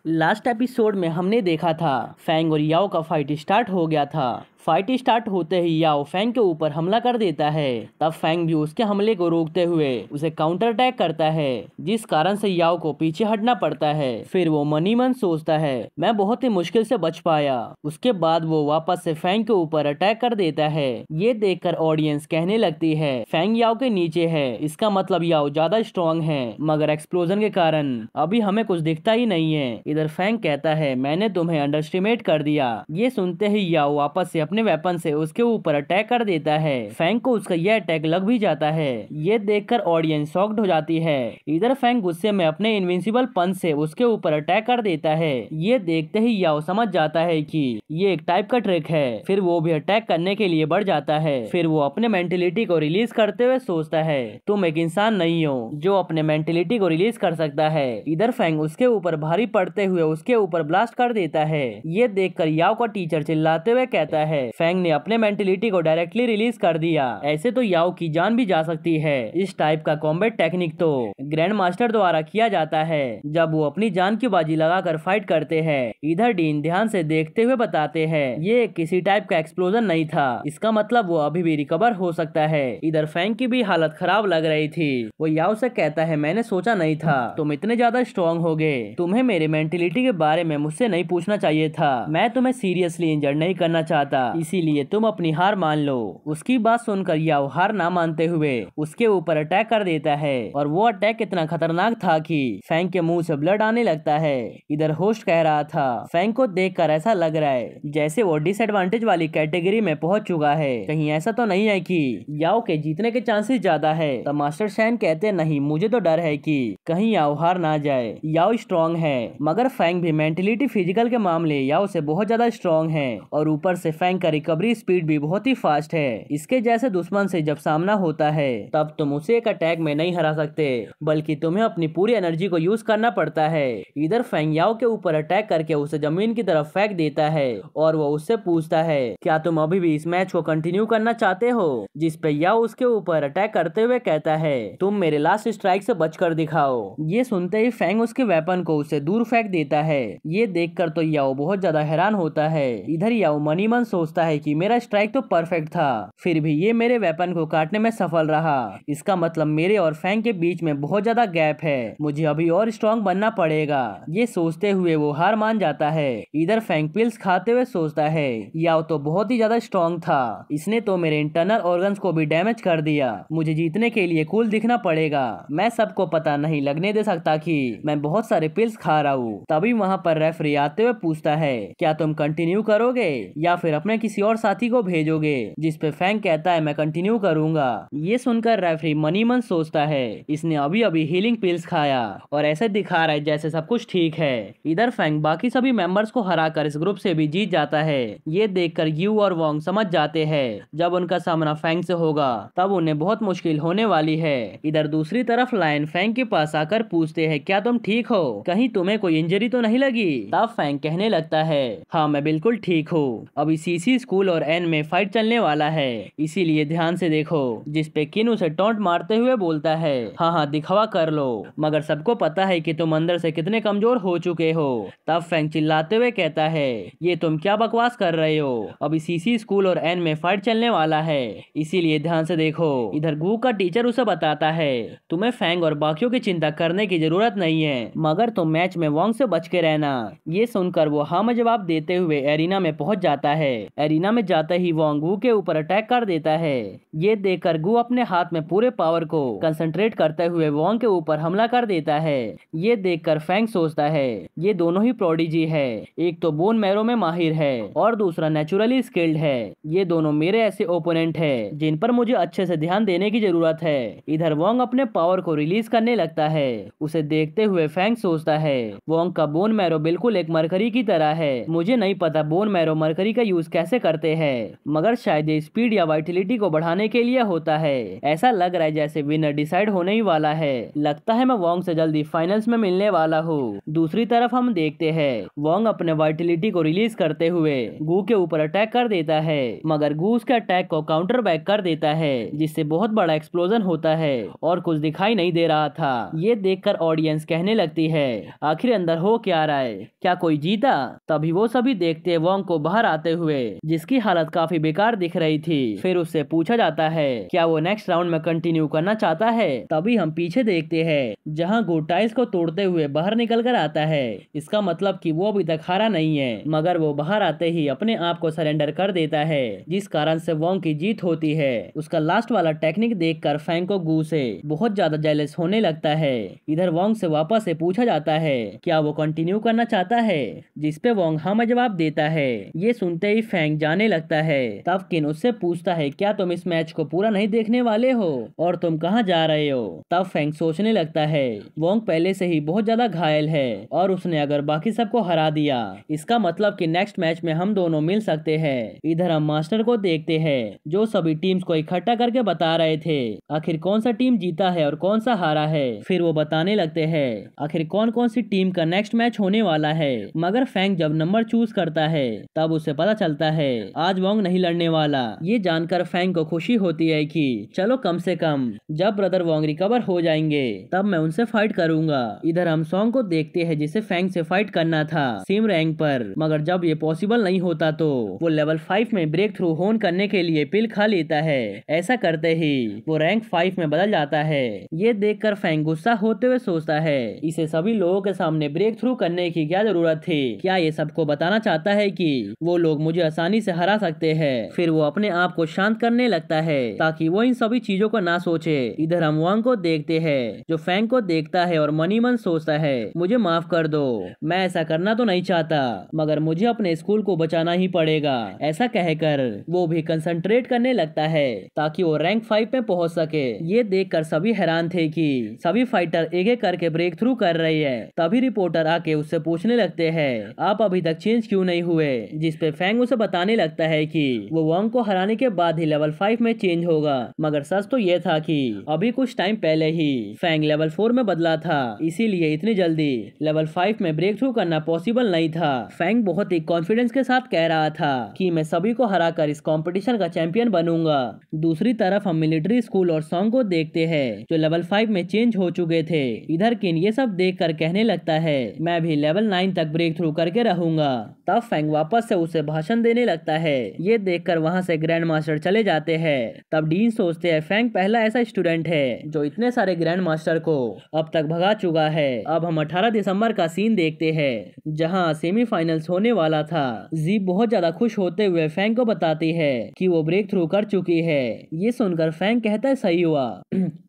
Last episode में हमने देखा था फैंग और याओ का फाइट स्टार्ट हो गया था। फाइट स्टार्ट होते ही याओ फैंग के ऊपर हमला कर देता है। तब फैंग भी उसके हमले को रोकते हुए उसे काउंटर अटैक करता है, जिस कारण से याओ को पीछे हटना पड़ता है। फिर वो मनी मन सोचता है मैं बहुत ही मुश्किल से बच पाया। उसके बाद वो वापस से फैंग के ऊपर अटैक कर देता है। ये देखकर ऑडियंस कहने लगती है फैंग याओ के नीचे है, इसका मतलब याओ ज्यादा स्ट्रॉन्ग है, मगर एक्सप्लोजन के कारण अभी हमें कुछ दिखता ही नहीं है। इधर फैंग कहता है मैंने तुम्हें अंडरस्टिमेट कर दिया। ये सुनते ही याओ वापस से अपने वेपन से उसके ऊपर अटैक कर देता है। फैंग को उसका यह अटैक लग भी जाता है। ये देखकर ऑडियंस शॉक्ड हो जाती है। इधर फैंग गुस्से में अपने इनविंसिबल पंच से उसके ऊपर अटैक कर देता है। ये देखते ही याओ समझ जाता है कि ये एक टाइप का ट्रिक है। फिर वो भी अटैक करने के लिए बढ़ जाता है। फिर वो अपने मेंटेलिटी को रिलीज करते हुए सोचता है तुम एक इंसान नहीं हो जो अपने मेंटेलिटी को रिलीज कर सकता है। इधर फैंग उसके ऊपर भारी पड़ते हुए उसके ऊपर ब्लास्ट कर देता है। ये देखकर याओ का टीचर चिल्लाते हुए कहता है फैंग ने अपने मेंटेलिटी को डायरेक्टली रिलीज कर दिया, ऐसे तो याओ की जान भी जा सकती है। इस टाइप का कॉम्बैट टेक्निक तो ग्रैंड मास्टर द्वारा किया जाता है जब वो अपनी जान की बाजी लगाकर फाइट करते हैं। इधर डीन ध्यान से देखते हुए बताते हैं ये किसी टाइप का एक्सप्लोजन नहीं था, इसका मतलब वो अभी भी रिकवर हो सकता है। इधर फैंग की भी हालत खराब लग रही थी। वो याओ से कहता है मैंने सोचा नहीं था तुम इतने ज्यादा स्ट्रॉन्ग होगे, तुम्हें मेरे मेंटेलिटी के बारे में मुझसे नहीं पूछना चाहिए था। मैं तुम्हें सीरियसली इंजर्ड नहीं करना चाहता, इसीलिए तुम अपनी हार मान लो। उसकी बात सुनकर याओ हार ना मानते हुए उसके ऊपर अटैक कर देता है और वो अटैक इतना खतरनाक था कि फैंग के मुंह से ब्लड आने लगता है। इधर होस्ट कह रहा था फैंग को देखकर ऐसा लग रहा है जैसे वो डिसएडवांटेज वाली कैटेगरी में पहुंच चुका है, कहीं ऐसा तो नहीं है कि याओ के जीतने के चांसेस ज्यादा है। तब मास्टर शैन कहते नहीं मुझे तो डर है कि कहीं याओ हार ना जाए। याओ स्ट्रॉन्ग है मगर फैंग भी मेंटलिटी फिजिकल के मामले याओ से बहुत ज्यादा स्ट्रॉन्ग है और ऊपर से फैंग का रिकवरी स्पीड भी बहुत ही फास्ट है। इसके जैसे दुश्मन से जब सामना होता है तब तुम उसे एक अटैक में नहीं हरा सकते, बल्कि तुम्हें अपनी पूरी एनर्जी को यूज करना पड़ता है। इधर फैंग याओ के ऊपर अटैक करके उसे जमीन की तरफ फेंक देता है और वो उससे पूछता है क्या तुम अभी भी इस मैच को कंटिन्यू करना चाहते हो, जिस पे याओ उसके ऊपर अटैक करते हुए कहता है तुम मेरे लास्ट स्ट्राइक से बचकर दिखाओ। ये सुनते ही फैंग उसके वेपन को उसे दूर फेंक देता है। ये देखकर तो याओ बहुत ज्यादा हैरान होता है। इधर याओ मनी मन सोचता है कि मेरा स्ट्राइक तो परफेक्ट था, फिर भी ये मेरे वेपन को काटने में सफल रहा, इसका मतलब मेरे और फैंग के बीच में बहुत ज्यादा गैप है, मुझे अभी और स्ट्रॉन्ग बनना पड़ेगा। ये सोचते हुए वो हार मान जाता है। इधर फैंग पिल्स खाते हुए सोचता है याओ तो बहुत ही ज्यादा स्ट्रॉन्ग था, इसने तो मेरे इंटरनल ऑर्गन्स को भी डैमेज कर दिया, मुझे जीतने के लिए कूल दिखना पड़ेगा। मैं सबको पता नहीं लगने दे सकता कि मैं बहुत सारे पिल्स खा रहा हूँ। तभी वहाँ पर रेफरी आते हुए पूछता है क्या तुम कंटिन्यू करोगे या फिर अपने किसी और साथी को भेजोगे, जिस पे फैंग कहता है मैं कंटिन्यू करूंगा। ये सुनकर रेफरी मनी मन सोचता है इसने अभी अभी हीलिंग पिल्स खाया और ऐसे दिखा रहा है जैसे सब कुछ ठीक है। इधर फैंग बाकी सभी मेंबर्स को हराकर इस ग्रुप से भी जीत जाता है। ये देखकर यू और वोंग समझ जाते हैं जब उनका सामना फैंग से होगा तब उन्हें बहुत मुश्किल होने वाली है। इधर दूसरी तरफ लायन फैंग के पास आकर पूछते हैं क्या तुम ठीक हो, कहीं तुम्हें कोई इंजरी तो नहीं लगी। तब फैंग कहने लगता है हाँ मैं बिल्कुल ठीक हूँ, अभी सीसी स्कूल और एन में फाइट चलने वाला है, इसीलिए ध्यान से देखो। जिस पे किन उसे टॉन्ट मारते हुए बोलता है हाँ हाँ दिखावा कर लो, मगर सबको पता है कि तुम अंदर से कितने कमजोर हो चुके हो। तब फैंग चिल्लाते हुए कहता है ये तुम क्या बकवास कर रहे हो, अभी सीसी स्कूल और एन में फाइट चलने वाला है, इसीलिए ध्यान से देखो। इधर गू का टीचर उसे बताता है तुम्हें फैंग और बाकियों की चिंता करने की जरूरत नहीं है, मगर तुम मैच में वोंग से बच के रहना। ये सुनकर वो हाँ में जवाब देते हुए एरिना में पहुंच जाता है। एरिना में जाते ही वोंग गू के ऊपर अटैक कर देता है। ये देखकर गू अपने हाथ में पूरे पावर को कंसंट्रेट करते हुए वोंग के ऊपर हमला कर देता है। ये देखकर फैंग सोचता है ये दोनों ही प्रोडिजी है, एक तो बोन मैरो में माहिर है और दूसरा नेचुरली स्किल्ड है, ये दोनों मेरे ऐसे ओपोनेंट है जिन पर मुझे अच्छे से ध्यान देने की जरूरत है। इधर वोंग अपने पावर को रिलीज करने लगता है। उसे देखते हुए फैंग सोचता है वोंग का बोन मैरो बिल्कुल एक मरकरी की तरह है, मुझे नहीं पता बोन मैरो मरकरी का यूज कैसे करते हैं, मगर शायद ये स्पीड या वाइटिलिटी को बढ़ाने के लिए होता है। ऐसा लग रहा है जैसे विनर डिसाइड होने ही वाला है, लगता है मैं वोंग से जल्दी फाइनल्स में मिलने वाला हूँ। दूसरी तरफ हम देखते हैं वोंग अपने वाइटिलिटी को रिलीज करते हुए गू के ऊपर अटैक कर देता है, मगर गू उसके अटैक को काउंटर बैक कर देता है, जिससे बहुत बड़ा एक्सप्लोजन होता है और कुछ दिखाई नहीं दे रहा था। ये देखकर ऑडियंस कहने लगती है आखिर अंदर अंदर हो क्या रहा है, क्या कोई जीता? तभी वो सभी देखते वोंग को बाहर आते हुए, जिसकी हालत काफी बेकार दिख रही थी। फिर उससे पूछा जाता है क्या वो नेक्स्ट राउंड में कंटिन्यू करना चाहता है। तभी हम पीछे देखते हैं जहाँ गो टाइल्स को तोड़ते हुए बाहर निकल कर आता है। इसका मतलब कि वो अभी तक हारा नहीं है, मगर वो बाहर आते ही अपने आप को सरेंडर कर देता है, जिस कारण से वोंग की जीत होती है। उसका लास्ट वाला टेक्निक देखकर फैंग को गू से बहुत ज्यादा जेलस होने लगता है। इधर वोंग से वापस से पूछा जाता है क्या वो कंटिन्यू करना चाहता है, जिसपे वोंग हाँ में जवाब देता है। ये सुनते ही फैंग जाने लगता है। तब किन उससे पूछता है क्या तुम इस मैच को पूरा नहीं देखने वाले हो और तुम कहाँ जा रहे हो। तब फैंग सोचने लगता है वोंग पहले से ही बहुत ज्यादा घायल है और उसने अगर बाकी सबको हरा दिया, इसका मतलब कि नेक्स्ट मैच में हम दोनों मिल सकते हैं। इधर हम मास्टर को देखते हैं जो सभी टीम्स को इकट्ठा करके बता रहे थे आखिर कौन सा टीम जीता है और कौन सा हारा है। फिर वो बताने लगते हैं आखिर कौन कौन सी टीम का नेक्स्ट मैच होने वाला है। मगर फैंग जब नंबर चूज करता है तब उसे पता चलता है आज वोंग नहीं लड़ने वाला। ये जानकर फैंग को खुशी होती है कि चलो कम से कम जब ब्रदर वोंग रिकवर हो जाएंगे तब मैं उनसे फाइट करूंगा। इधर हम सॉन्ग को देखते हैं जिसे फैंग से फाइट करना था सेम रैंक पर, मगर जब ये पॉसिबल नहीं होता तो वो लेवल 5 में ब्रेक थ्रू होन करने के लिए पिल खा लेता है। ऐसा करते ही वो रैंक 5 में बदल जाता है। ये देखकर फैंग गुस्सा होते हुए सोचता है इसे सभी लोगों के सामने ब्रेक थ्रू करने की क्या जरूरत थी, क्या ये सबको बताना चाहता है कि वो लोग मुझे आसानी से हरा सकते हैं। फिर वो अपने आप को शांत करने लगता है ताकि वो इन सभी चीजों को ना सोचे। इधर हम वोंग को देखते हैं जो फैंग को देखता है और मनी मन सोचता है मुझे माफ कर दो, मैं ऐसा करना तो नहीं चाहता मगर मुझे अपने स्कूल को बचाना ही पड़ेगा। ऐसा कहकर वो भी कंसंट्रेट करने लगता है ताकि वो रैंक 5 में पहुंच सके। ये देखकर सभी हैरान थे कि सभी फाइटर एक एक करके ब्रेक थ्रू कर रही है। तभी रिपोर्टर आके उससे पूछने लगते हैं आप अभी तक चेंज क्यों नहीं हुए, जिसपे फैंग उसे बताने लगता है कि वो वोंग को हराने के बाद ही लेवल 5 में चेंज होगा। मगर सच तो ये था कि अभी कुछ टाइम पहले ही फैंग लेवल 4 में बदला था, इसीलिए इतनी जल्दी लेवल 5 में ब्रेक थ्रू करना पॉसिबल नहीं था। फैंग बहुत ही कॉन्फिडेंस के साथ कह रहा था कि मैं सभी को हराकर इस कंपटीशन का चैंपियन बनूंगा। दूसरी तरफ हम मिलिट्री स्कूल और सॉन्ग को देखते हैं जो लेवल 5 में चेंज हो चुके थे। इधर किन ये सब देखकर कहने लगता है मैं भी लेवल 9 तक ब्रेक थ्रू करके रहूंगा। तब फैंग वापस से उसे भाषण देने लगता है। ये देखकर वहां से ग्रैंड मास्टर चले जाते हैं। तब डीन सोचते हैं फैंग पहला ऐसा स्टूडेंट है जो इतने सारे ग्रैंड मास्टर को अब तक भगा चुका है। अब हम 18 दिसंबर का सीन देखते हैं जहां सेमीफाइनल्स होने वाला था। जी बहुत ज्यादा खुश होते हुए फैंग को बताती है कि वो ब्रेक थ्रू कर चुकी है। ये सुनकर फैंग कहता है सही हुआ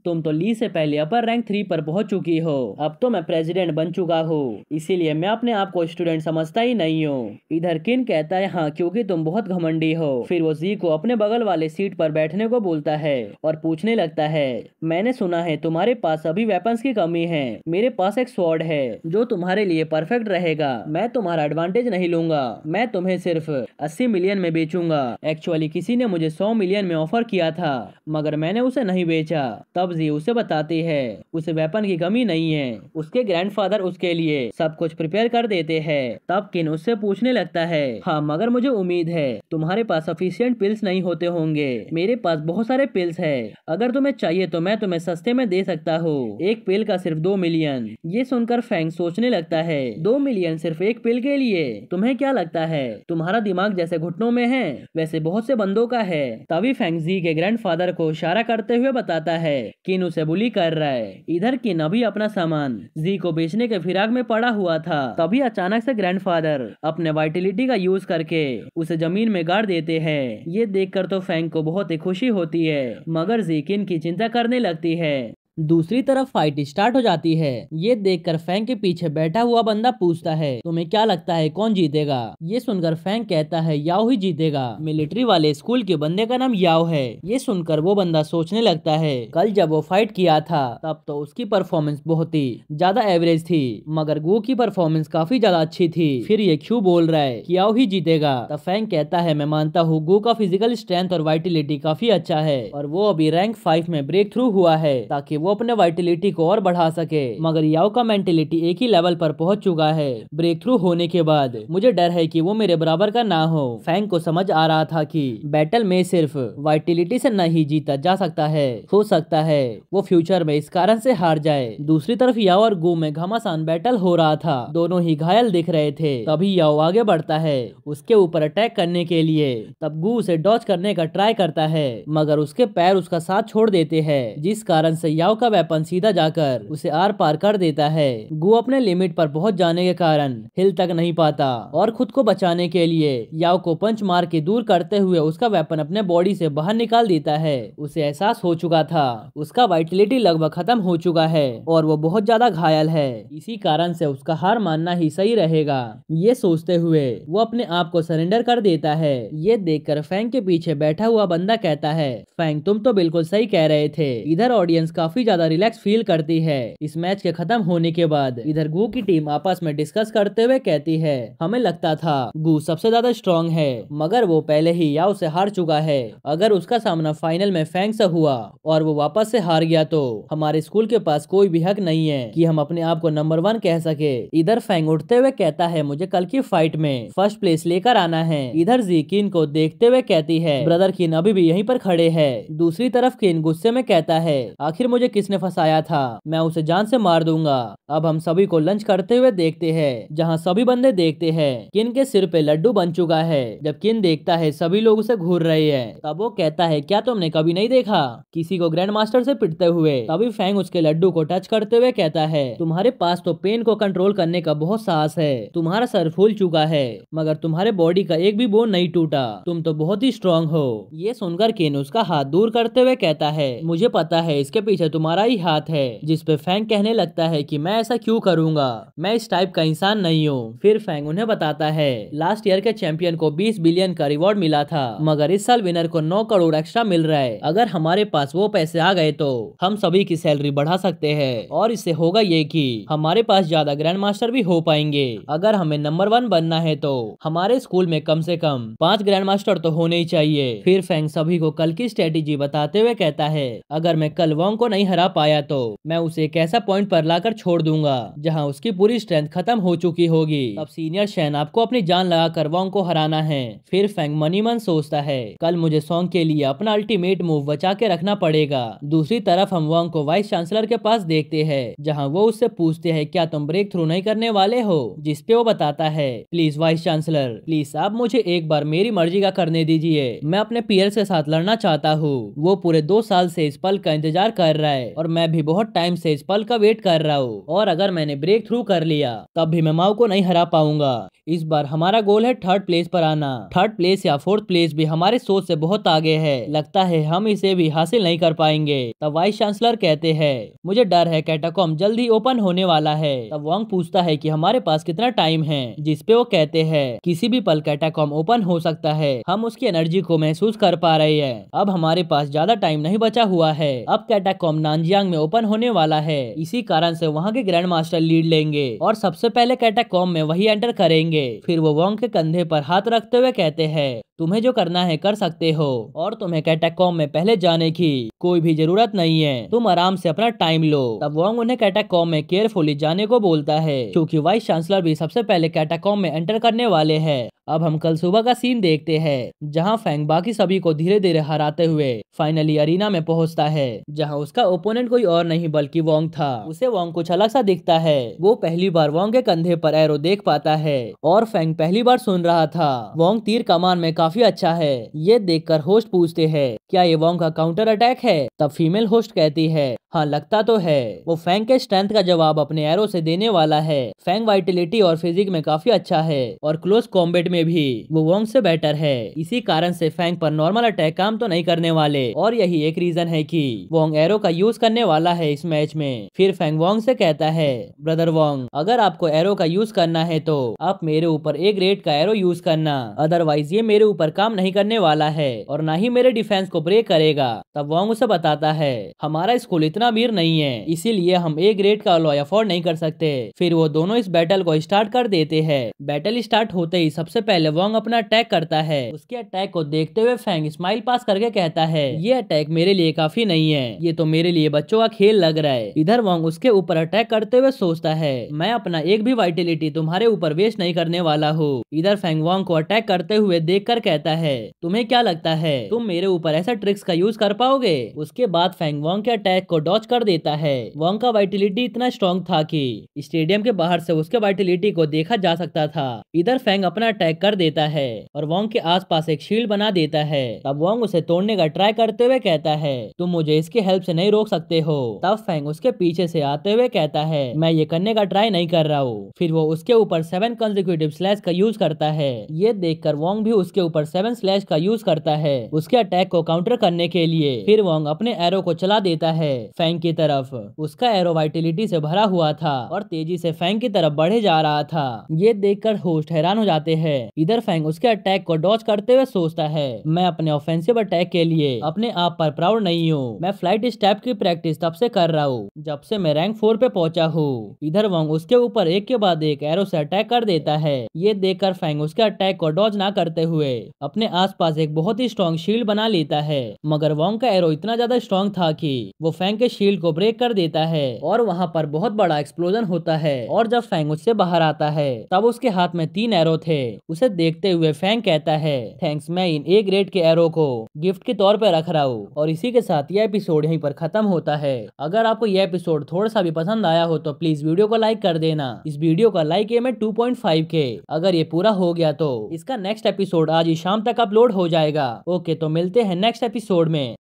तुम तो ली से पहले अपर रैंक 3 पर पहुंच चुकी हो, अब तो मैं प्रेसिडेंट बन चुका हूँ, इसीलिए मैं अपने आप को स्टूडेंट समझता ही नहीं हूँ। इधर किन कहता है हाँ क्योंकि तुम बहुत घमंडी हो। फिर वो जी को अपने बगल वाले सीट पर बैठने को बोलता है और पूछने लगता है मैंने सुना है तुम्हारे पास अभी वेपन्स की कमी है, मेरे पास एक स्वॉर्ड है जो तुम्हारे लिए परफेक्ट रहेगा। मैं तुम्हारा एडवांटेज नहीं लूंगा, मैं तुम्हें सिर्फ 80 मिलियन में बेचूंगा। एक्चुअली किसी ने मुझे 100 मिलियन में ऑफर किया था मगर मैंने उसे नहीं बेचा। तब जी उसे बताती है उसे वेपन की कमी नहीं है, उसके ग्रैंडफादर उसके लिए सब कुछ प्रिपेयर कर देते हैं। तब किन उससे पूछने लगता है हाँ मगर मुझे उम्मीद है तुम्हारे पास सफिशिएंट पिल्स नहीं होते होंगे, मेरे पास बहुत सारे पिल्स है, अगर तुम्हें चाहिए तो मैं तुम्हें सस्ते में दे सकता हूँ, एक पिल का सिर्फ 2 मिलियन। ये सुनकर फैंग सोचने लगता है 2 मिलियन सिर्फ एक पिल के लिए, तुम्हें क्या लगता है तुम्हारा दिमाग जैसे घुटनों में है वैसे बहुत से बंदों का है। तभी फैंग जी के ग्रैंडफादर को इशारा करते हुए बताता है किन उसे बुली कर रहा है। इधर किन अभी अपना सामान जी को बेचने के फिराक में पड़ा हुआ था। तभी अचानक से ग्रैंडफादर अपने वाइटिलिटी का यूज करके उसे जमीन में गाड़ देते हैं। ये देखकर तो फैंग को बहुत ही खुशी होती है मगर जी किन की चिंता करने लगती है। दूसरी तरफ फाइट स्टार्ट हो जाती है। ये देखकर फैंग के पीछे बैठा हुआ बंदा पूछता है तुम्हें क्या लगता है कौन जीतेगा। ये सुनकर फैंग कहता है याओ ही जीतेगा, मिलिट्री वाले स्कूल के बंदे का नाम याओ है। ये सुनकर वो बंदा सोचने लगता है कल जब वो फाइट किया था तब तो उसकी परफॉर्मेंस बहुत ही ज्यादा एवरेज थी मगर गो की परफॉर्मेंस काफी ज्यादा अच्छी थी, फिर ये क्यों बोल रहा है कि याओ ही जीतेगा। तब फैंग कहता है मैं मानता हूँ गो का फिजिकल स्ट्रेंथ और वाइटिलिटी काफी अच्छा है और वो अभी रैंक 5 में ब्रेक थ्रू हुआ है ताकि वो अपने वाइटलिटी को और बढ़ा सके, मगर याओ का मेंटेलिटी एक ही लेवल पर पहुंच चुका है। ब्रेक थ्रू होने के बाद मुझे डर है कि वो मेरे बराबर का ना हो। फैंग को समझ आ रहा था कि बैटल में सिर्फ वाइटलिटी से नहीं जीता जा सकता है, हो सकता है वो फ्यूचर में इस कारण से हार जाए। दूसरी तरफ याओ और गू में घमासान बैटल हो रहा था, दोनों ही घायल दिख रहे थे। तभी याओ आगे बढ़ता है उसके ऊपर अटैक करने के लिए। तब गू उसे डॉज करने का ट्राई करता है, मगर उसके पैर उसका साथ छोड़ देते हैं, जिस कारण से याओ का वेपन सीधा जाकर उसे आर पार कर देता है। गू अपने लिमिट पर पहुंच जाने के कारण हिल तक नहीं पाता और खुद को बचाने के लिए याओ को पंच मार के दूर करते हुए उसका वेपन अपने बॉडी से बाहर निकाल देता है। उसे एहसास हो चुका था उसका वाइटलिटी लगभग खत्म हो चुका है और वो बहुत ज्यादा घायल है, इसी कारण से उसका हार मानना ही सही रहेगा। ये सोचते हुए वो अपने आप को सरेंडर कर देता है। ये देखकर फैंग के पीछे बैठा हुआ बंदा कहता है, फैंग तुम तो बिल्कुल सही कह रहे थे। इधर ऑडियंस काफी ज्यादा रिलैक्स फील करती है। इस मैच के खत्म होने के बाद इधर गू की टीम आपस में डिस्कस करते हुए कहती है, हमें लगता था गू सबसे ज्यादा स्ट्रॉन्ग है, मगर वो पहले ही याओ से हार चुका है। अगर उसका सामना फाइनल में फैंग से हुआ और वो वापस से हार गया तो हमारे स्कूल के पास कोई भी हक नहीं है कि हम अपने आप को नंबर 1 कह सके। इधर फैंग उठते हुए कहता है, मुझे कल की फाइट में फर्स्ट प्लेस लेकर आना है। इधर जी किन को देखते हुए कहती है, ब्रदर किन अभी भी यहीं पर खड़े हैं। दूसरी तरफ किन गुस्से में कहता है, आखिर मुझे किसने फंसाया था, मैं उसे जान से मार दूंगा। अब हम सभी को लंच करते हुए देखते हैं, जहां सभी बंदे देखते हैं किन के सिर पे लड्डू बन चुका है। जब किन देखता है सभी लोग उसे घूर रहे हैं, तब वो कहता है, क्या तुमने कभी नहीं देखा किसी को ग्रैंड मास्टर से पिटते हुए। तभी फैंग उसके लड्डू को टच करते हुए कहता है, तुम्हारे पास तो पेन को कंट्रोल करने का बहुत साहस है। तुम्हारा सर फूल चुका है मगर तुम्हारे बॉडी का एक भी बोन नहीं टूटा, तुम तो बहुत ही स्ट्रॉन्ग हो। ये सुनकर केन उसका हाथ दूर करते हुए कहता है, मुझे पता है इसके पीछे तुम्हारा ही हाथ है। जिस पे फैंग कहने लगता है कि मैं ऐसा क्यों करूंगा, मैं इस टाइप का इंसान नहीं हूँ। फिर फैंग उन्हें बताता है, लास्ट ईयर के चैंपियन को 20 बिलियन का रिवॉर्ड मिला था, मगर इस साल विनर को 9 करोड़ एक्स्ट्रा मिल रहा है। अगर हमारे पास वो पैसे आ गए तो हम सभी की सैलरी बढ़ा सकते हैं और इससे होगा ये कि हमारे पास ज्यादा ग्रैंड मास्टर भी हो पाएंगे। अगर हमें नंबर 1 बनना है तो हमारे स्कूल में कम से कम 5 ग्रैंड मास्टर तो होने ही चाहिए। फिर फैंग सभी को कल की स्ट्रेटेजी बताते हुए कहता है, अगर मैं कल वोंग को नहीं हरा पाया तो मैं उसे एक ऐसा पॉइंट पर लाकर छोड़ दूंगा जहां उसकी पूरी स्ट्रेंथ खत्म हो चुकी होगी। अब सीनियर शैन आपको अपनी जान लगाकर वोंग को हराना है। फिर फैंग मनी मन सोचता है, कल मुझे सॉन्ग के लिए अपना अल्टीमेट मूव बचा के रखना पड़ेगा। दूसरी तरफ हम वोंग को वाइस चांसलर के पास देखते हैं, जहां वो उससे पूछते हैं, क्या तुम ब्रेक थ्रू नहीं करने वाले हो। जिसपे वो बताता है, प्लीज वाइस चांसलर, प्लीज आप मुझे एक बार मेरी मर्जी का करने दीजिए। मैं अपने पीयर्स के साथ लड़ना चाहता हूँ। वो पूरे 2 साल से इस पल का इंतजार कर रहा है और मैं भी बहुत टाइम से इस पल का वेट कर रहा हूँ। और अगर मैंने ब्रेक थ्रू कर लिया तब भी मैं माओ को नहीं हरा पाऊंगा। इस बार हमारा गोल है 3rd प्लेस पर आना। 3rd प्लेस या 4th प्लेस भी हमारे सोच से बहुत आगे है, लगता है हम इसे भी हासिल नहीं कर पाएंगे। तब वाइस चांसलर कहते हैं, मुझे डर है कैटाकॉम्ब जल्द ही ओपन होने वाला है। तब वोंग पूछता है कि हमारे पास कितना टाइम है, जिसपे वो कहते हैं, किसी भी पल कैटाकॉम्ब ओपन हो सकता है, हम उसकी एनर्जी को महसूस कर पा रहे हैं। अब हमारे पास ज्यादा टाइम नहीं बचा हुआ है। अब कैटाकॉम्ब नानजियांग में ओपन होने वाला है, इसी कारण से वहाँ के ग्रैंड मास्टर लीड लेंगे और सबसे पहले कैटाकॉम्ब में वही एंटर करेंगे। फिर वो वोंग के कंधे पर हाथ रखते हुए कहते हैं, तुम्हें जो करना है कर सकते हो और तुम्हें कैटाकॉम्ब में पहले जाने की कोई भी जरूरत नहीं है, तुम आराम से अपना टाइम लो। तब वोंग उन्हें कैटाकॉम्ब में केयरफुली जाने को बोलता है, क्योंकि वाइस चांसलर भी सबसे पहले कैटाकॉम्ब में एंटर करने वाले हैं। अब हम कल सुबह का सीन देखते हैं, जहां फैंग बाकी सभी को धीरे धीरे हराते हुए फाइनली अरीना में पहुंचता है, जहां उसका ओपोनेंट कोई और नहीं बल्कि वोंग था। उसे वोंग कुछ अलग सा दिखता है। वो पहली बार वोंग के कंधे पर एरो देख पाता है और फैंग पहली बार सुन रहा था, वोंग तीर कमान में काफी अच्छा है। ये देखकर होस्ट पूछते हैं, क्या ये वोंग का काउंटर अटैक है। तब फीमेल होस्ट कहती है, हाँ लगता तो है। वो फैंग के स्ट्रेंथ का जवाब अपने एरो से देने वाला है। फैंग वाइटलिटी और फिजिक में काफी अच्छा है और क्लोज कॉम्बैट में भी वो वोंग से बेटर है। इसी कारण से फैंग पर नॉर्मल अटैक काम तो नहीं करने वाले और यही एक रीजन है कि वोंग एरो का यूज करने वाला है इस मैच में। फिर फैंग वोंग से कहता है, ब्रदर वोंग, अगर आपको एरो का यूज करना है तो आप मेरे ऊपर A ग्रेड का एरो यूज करना, अदरवाइज ये मेरे ऊपर काम नहीं करने वाला है और ना ही मेरे डिफेंस को ब्रेक करेगा। तब वोंग उसे बताता है, हमारा स्कूल इतना अमीर नहीं है, इसीलिए हम A ग्रेड का अलॉय अफोर्ड नहीं कर सकते। फिर वो दोनों इस बैटल को स्टार्ट कर देते हैं। बैटल स्टार्ट होते ही सबसे सबसे पहले वोंग अपना अटैक करता है। उसके अटैक को देखते हुए फैंग स्माइल पास करके कहता है, ये अटैक मेरे लिए काफी नहीं है, ये तो मेरे लिए बच्चों का खेल लग रहा है। इधर वोंग उसके ऊपर अटैक करते हुए सोचता है, मैं अपना एक भी वाइटलिटी तुम्हारे ऊपर वेस्ट नहीं करने वाला हूँ। इधर फैंग वोंग को अटैक करते हुए देखकर कहता है, तुम्हें क्या लगता है तुम मेरे ऊपर ऐसा ट्रिक्स का यूज कर पाओगे? उसके बाद फैंग वोंग के अटैक को डॉज कर देता है। वोंग का वाइटलिटी इतना स्ट्रॉन्ग था कि स्टेडियम के बाहर से उसके वाइटलिटी को देखा जा सकता था। इधर फैंग अपना अटैक कर देता है और वोंग के आसपास एक शील्ड बना देता है। तब वोंग उसे तोड़ने का ट्राई करते हुए कहता है, तुम मुझे इसकी हेल्प से नहीं रोक सकते हो। तब फैंग उसके पीछे से आते हुए कहता है, मैं ये करने का ट्राई नहीं कर रहा हूँ। फिर वो उसके ऊपर 7 कंसेक्यूटिव स्लैश का यूज करता है। ये देखकर वोंग भी उसके ऊपर 7 स्लैश का यूज करता है उसके अटैक को काउंटर करने के लिए। फिर वोंग अपने एरो को चला देता है फैंग की तरफ। उसका एरो वाइटलिटी से भरा हुआ था और तेजी से फैंग की तरफ बढ़े जा रहा था। ये देखकर होस्ट हैरान हो जाते हैं। इधर फैंग उसके अटैक को डॉज करते हुए सोचता है, मैं अपने ऑफेंसिव अटैक के लिए अपने आप पर प्राउड नहीं हूँ। मैं फ्लाइट स्टेप की प्रैक्टिस तब से कर रहा हूँ जब से मैं रैंक 4 पे पहुंचा हूँ। इधर वोंग उसके ऊपर एक के बाद एक एरो से अटैक कर देता है। ये देखकर फैंग उसके अटैक को डॉज ना करते हुए अपने आसपास एक बहुत ही स्ट्रॉन्ग शील्ड बना लेता है। मगर वोंग का एरो इतना ज्यादा स्ट्रॉन्ग था कि वो फैंग के शील्ड को ब्रेक कर देता है और वहां पर बहुत बड़ा एक्सप्लोजन होता है। और जब फैंग उससे बाहर आता है तब उसके हाथ में 3 एरो थे। उसे देखते हुए फैंग कहता है, थैंक्स, मैं इन ए ग्रेड के एरो को गिफ्ट के तौर पर रख रहा हूँ। और इसी के साथ यह एपिसोड यहीं पर खत्म होता है। अगर आपको यह एपिसोड थोड़ा सा भी पसंद आया हो तो प्लीज वीडियो को लाइक कर देना। इस वीडियो का लाइक एम है 2.5 के। अगर ये पूरा हो गया तो इसका नेक्स्ट एपिसोड आज ही शाम तक अपलोड हो जाएगा। ओके, तो मिलते हैं नेक्स्ट एपिसोड में।